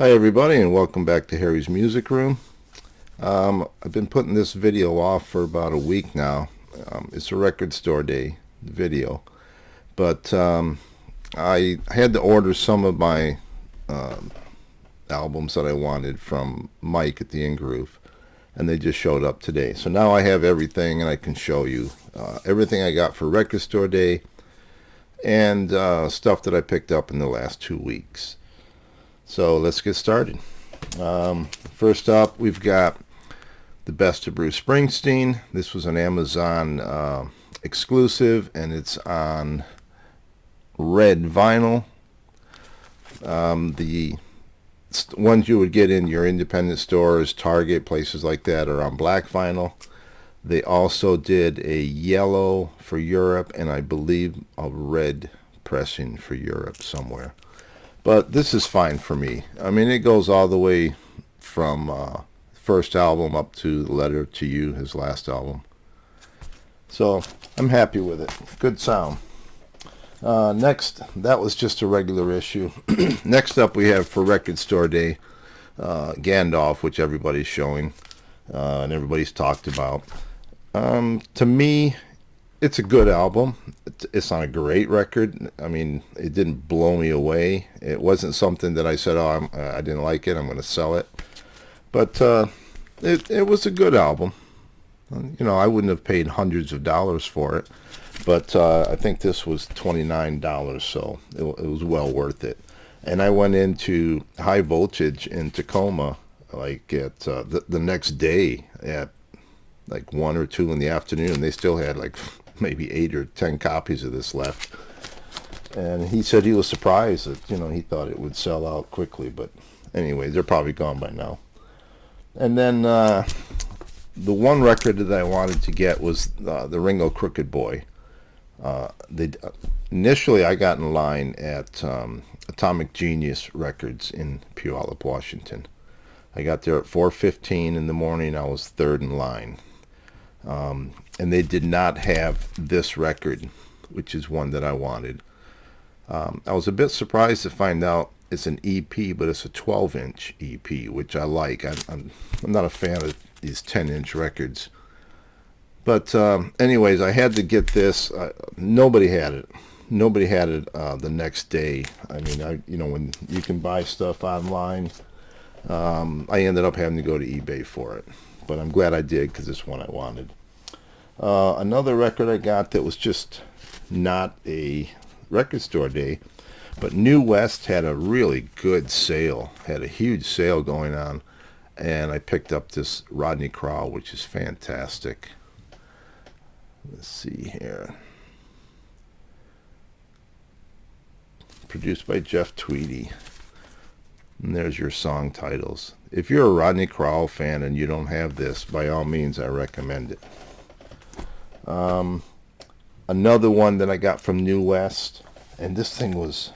Hi everybody, and welcome back to Harry's Music Room. I've been putting this video off for about a week now. It's a record store day video, but I had to order some of my albums that I wanted from Mike at the In Groove, and they just showed up today. So now I have everything, and I can show you everything I got for record store day and stuff that I picked up in the last 2 weeks. So let's get started. First up, we've got The Best of Bruce Springsteen. This was an Amazon exclusive, and it's on red vinyl. The ones you would get in your independent stores, Target, places like that, are on black vinyl. They also did a yellow for Europe, and I believe a red pressing for Europe somewhere. But this is fine for me. I mean, it goes all the way from first album up to Letter to You, his last album. So I'm happy with it. Good sound. Next, that was just a regular issue. Next up, we have for Record Store Day, Gandalf, which everybody's showing and everybody's talked about. To me, it's a good album. It's not a great record. I mean, it didn't blow me away. It wasn't something that I said, oh, I didn't like it, I'm going to sell it. But it was a good album. You know, I wouldn't have paid hundreds of dollars for it. But I think this was $29, so it was well worth it. And I went into High Voltage in Tacoma, like at the next day at like 1 or 2 in the afternoon. They still had like maybe 8 or 10 copies of this left. And he said he was surprised that, you know, he thought it would sell out quickly. But anyway, they're probably gone by now. And then the one record that I wanted to get was the Ringo Crooked Boy. Initially, I got in line at Atomic Genius Records in Puyallup, Washington. I got there at 4:15 in the morning. I was third in line. And they did not have this record, which is one that I wanted. I was a bit surprised to find out it's an EP, but it's a 12-inch EP, which I like. I'm not a fan of these 10-inch records. But anyways, I had to get this. Nobody had it. Nobody had it the next day. I mean, when you can buy stuff online, I ended up having to go to eBay for it. But I'm glad I did, because it's one I wanted. Another record I got that was just not a record store day, but New West had a really good sale, had a huge sale going on, and I picked up this Rodney Crowell, which is fantastic. Let's see here. Produced by Jeff Tweedy. And there's your song titles. If you're a Rodney Crowell fan and you don't have this, by all means, I recommend it. Another one that I got from New West, and this thing was,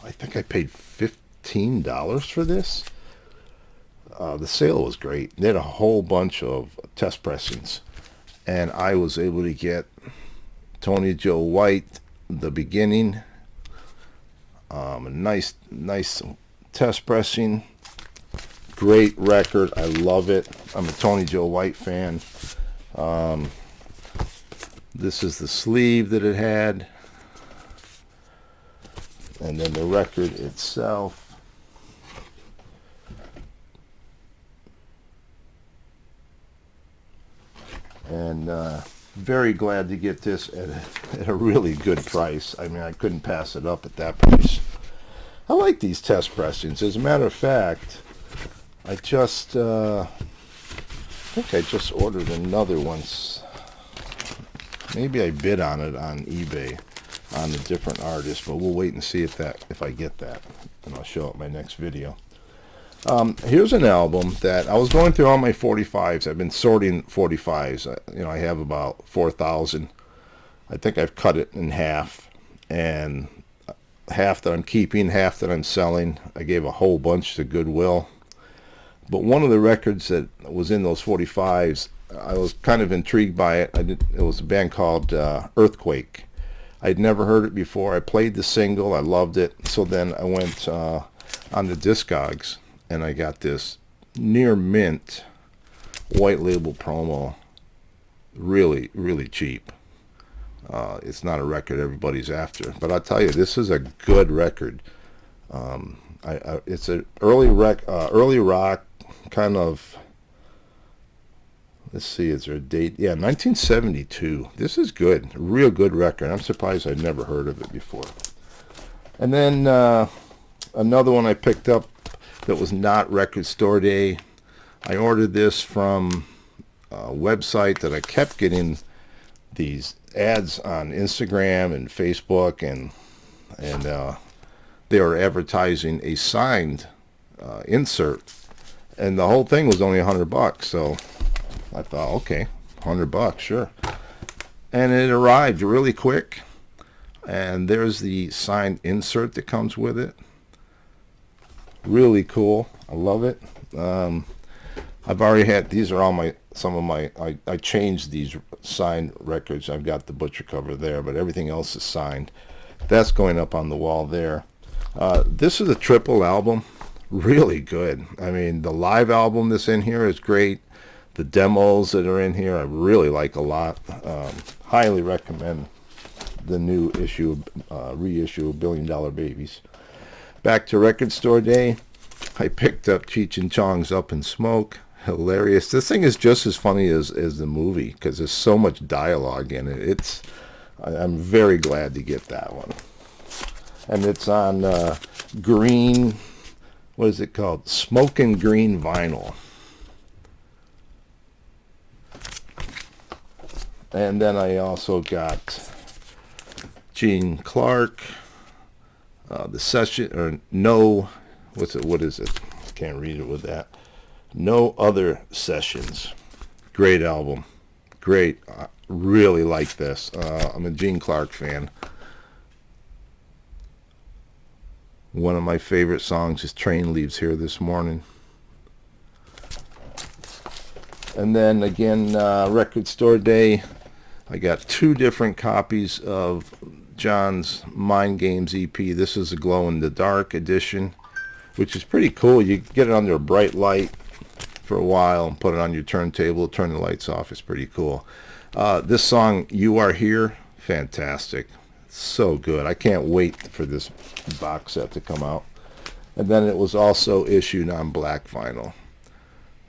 I think I paid $15 for this. The sale was great. They had a whole bunch of test pressings, and I was able to get Tony Joe White, The Beginning, a nice test pressing. Great record. I love it. I'm a Tony Joe White fan. This is the sleeve that it had. And then the record itself. And very glad to get this at a really good price. I mean, I couldn't pass it up at that price. I like these test pressings. As a matter of fact, I think I just ordered another one. Maybe I bid on it on eBay on a different artist, but we'll wait and see if I get that, and I'll show it my next video. Here's an album that I was going through all my 45s. I've been sorting 45s. I have about 4,000. I think I've cut it in half, and half that I'm keeping, half that I'm selling. I gave a whole bunch to Goodwill. But one of the records that was in those 45s, I was kind of intrigued by it. It was a band called Earthquake. I'd never heard it before. I played the single. I loved it. So then I went on the Discogs, and I got this near mint white label promo, really, really cheap. It's not a record everybody's after, but I'll tell you, this is a good record. It's an early rock kind of. Let's see, is there a date? Yeah, 1972. This is good, a real good record. I'm surprised I'd never heard of it before. And then another one I picked up that was not Record Store Day. I ordered this from a website that I kept getting these ads on Instagram and Facebook, and they were advertising a signed insert, and the whole thing was only $100. So I thought, okay, $100, sure. And it arrived really quick, and there's the signed insert that comes with it. Really cool. I love it. I've already had, these are all I changed these signed records. I've got the butcher cover there, but everything else is signed. That's going up on the wall there. This is a triple album. Really good. I mean, the live album that's in here is great. The demos that are in here I really like a lot. Highly recommend the new issue, reissue of $1 Billion Babies. Back to Record Store Day, I picked up Cheech and Chong's Up in Smoke. Hilarious. This thing is just as funny as the movie because there's so much dialogue in it. I'm very glad to get that one. And it's on green, what is it called? Smoking green vinyl. And then I also got Gene Clark, the session, or no, what is it? I can't read it with that. No Other Sessions. Great album. Great. I really like this. I'm a Gene Clark fan. One of my favorite songs is Train Leaves Here This Morning. And then again, Record Store Day, I got 2 different copies of John's Mind Games EP. This is a Glow in the Dark edition, which is pretty cool. You get it under a bright light for a while and put it on your turntable, turn the lights off. It's pretty cool. This song, You Are Here, fantastic. So good. I can't wait for this box set to come out. And then it was also issued on black vinyl.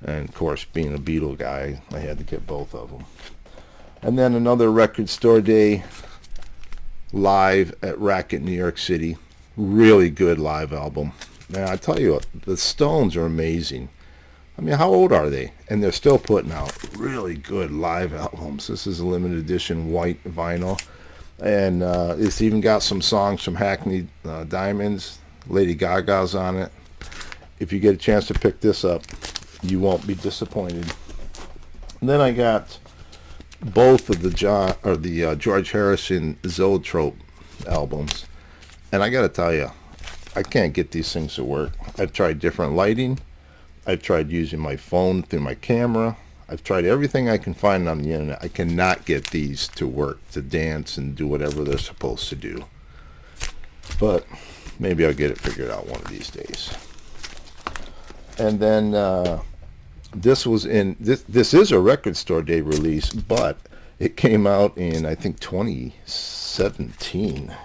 And of course, being a Beatle guy, I had to get both of them. And then another Record Store Day live at Racket, New York City. Really good live album. Man, I tell you what, the Stones are amazing. I mean, how old are they? And they're still putting out really good live albums. This is a limited edition white vinyl. And it's even got some songs from Hackney Diamonds. Lady Gaga's on it. If you get a chance to pick this up, you won't be disappointed. And then I got both of the George Harrison Zoetrope albums. And I got to tell you, I can't get these things to work. I've tried different lighting. I've tried using my phone through my camera. I've tried everything I can find on the internet. I cannot get these to work, to dance and do whatever they're supposed to do. But maybe I'll get it figured out one of these days. And then this is a Record Store Day release, but it came out in, I think, 2017.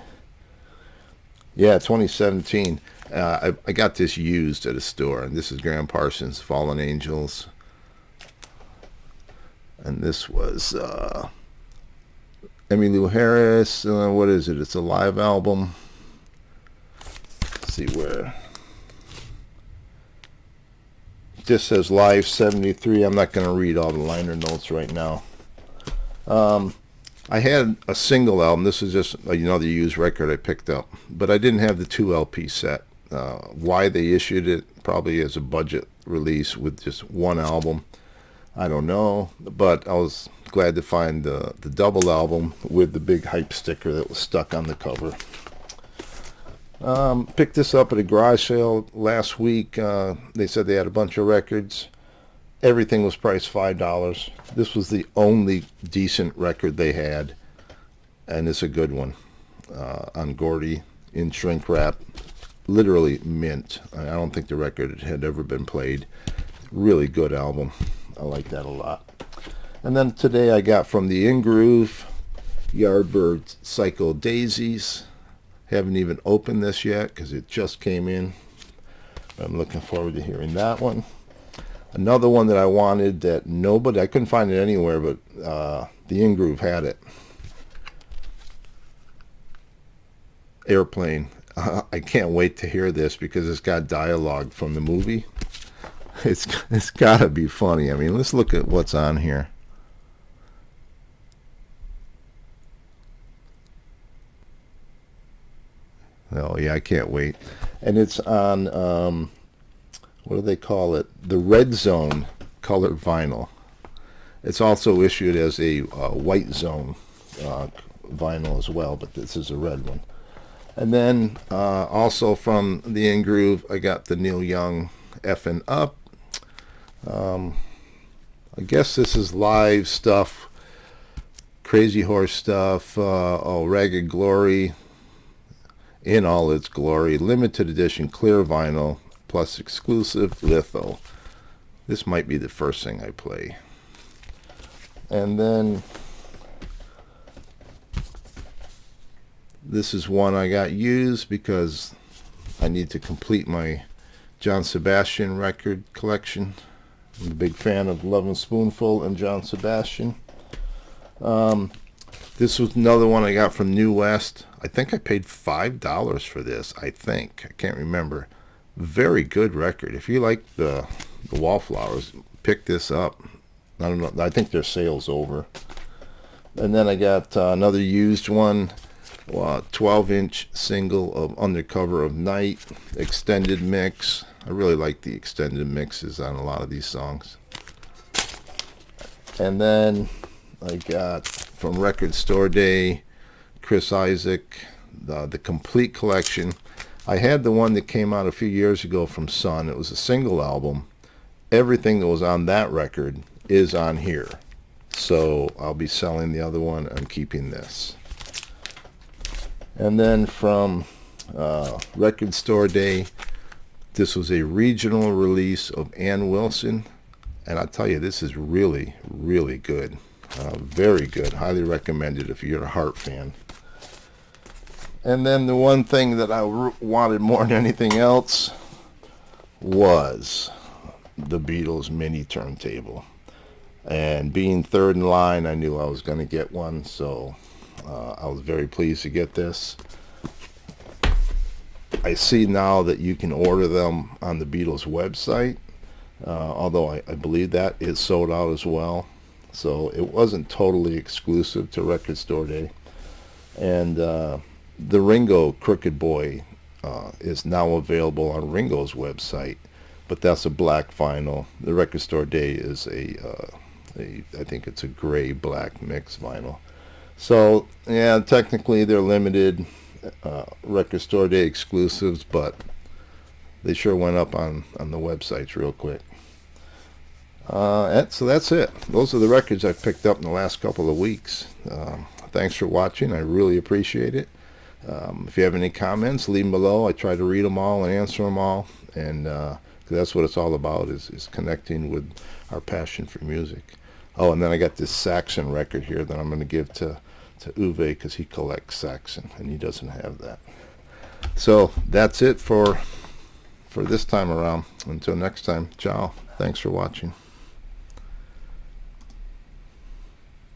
Yeah, 2017. I got this used at a store, and this is Graham Parsons' Fallen Angels. And this was Emmylou Harris. What is it? It's a live album. Let's see where. It just says Live 73. I'm not going to read all the liner notes right now. I had a single album. This is just another used record I picked up. But I didn't have the 2 LP set. Why they issued it, probably as a budget release with just one album, I don't know. But I was glad to find the double album with the big hype sticker that was stuck on the cover. Picked this up at a garage sale last week. They said they had a bunch of records. Everything was priced $5. This was the only decent record they had, and it's a good one. On Gordy in shrink wrap. literally mint. I don't think the record had ever been played. Really good album. I like that a lot. And then today I got from the In Groove Yardbird Psycho Daisies. Haven't even opened this yet because it just came in. I'm looking forward to hearing that one. Another one that I wanted that I couldn't find it anywhere, but the In Groove had it. Airplane. I can't wait to hear this because it's got dialogue from the movie. It's got to be funny. I mean, let's look at what's on here. Oh, yeah, I can't wait. And it's on, what do they call it? The Red Zone colored vinyl. It's also issued as a White Zone vinyl as well, but this is a red one. And then also from the In Groove, I got the Neil Young Effin' Up. I guess this is live stuff, Crazy Horse stuff, Ragged Glory in all its glory, limited edition clear vinyl plus exclusive litho. This might be the first thing I play. And then this is one I got used because I need to complete my John Sebastian record collection. I'm a big fan of Lovin' Spoonful and John Sebastian. This was another one I got from New West. I think I paid $5 for this. I can't remember. Very good record. If you like the Wallflowers, pick this up. I don't know. I think their sale's over. And then I got another used one, 12-inch single of Undercover of Night, extended mix. I really like the extended mixes on a lot of these songs. And then I got from Record Store Day, Chris Isaak, the complete collection. I had the one that came out a few years ago from Sun. It was a single album. Everything that was on that record is on here. So I'll be selling the other one and keeping this. And then from Record Store Day, this was a regional release of Ann Wilson. And I'll tell you, this is really, really good. Very good. Highly recommended if you're a Heart fan. And then the one thing that I wanted more than anything else was the Beatles mini turntable. And being third in line, I knew I was going to get one. So I was very pleased to get this. I see now that you can order them on the Beatles website. Although I believe that is sold out as well. So it wasn't totally exclusive to Record Store Day. And the Ringo Crooked Boy is now available on Ringo's website. But that's a black vinyl. The Record Store Day is I think it's a gray black mix vinyl. So yeah, technically they're limited Record Store Day exclusives, but they sure went up on the websites real quick. So that's it. Those are the records I've picked up in the last couple of weeks. Thanks for watching. I really appreciate it. If you have any comments, leave them below. I try to read them all and answer them all. And 'cause that's what it's all about, is connecting with our passion for music. Oh, and then I got this Saxon record here that I'm going to give to Uwe because he collects Saxon and he doesn't have that. So that's it for this time around. Until next time, ciao. Thanks for watching.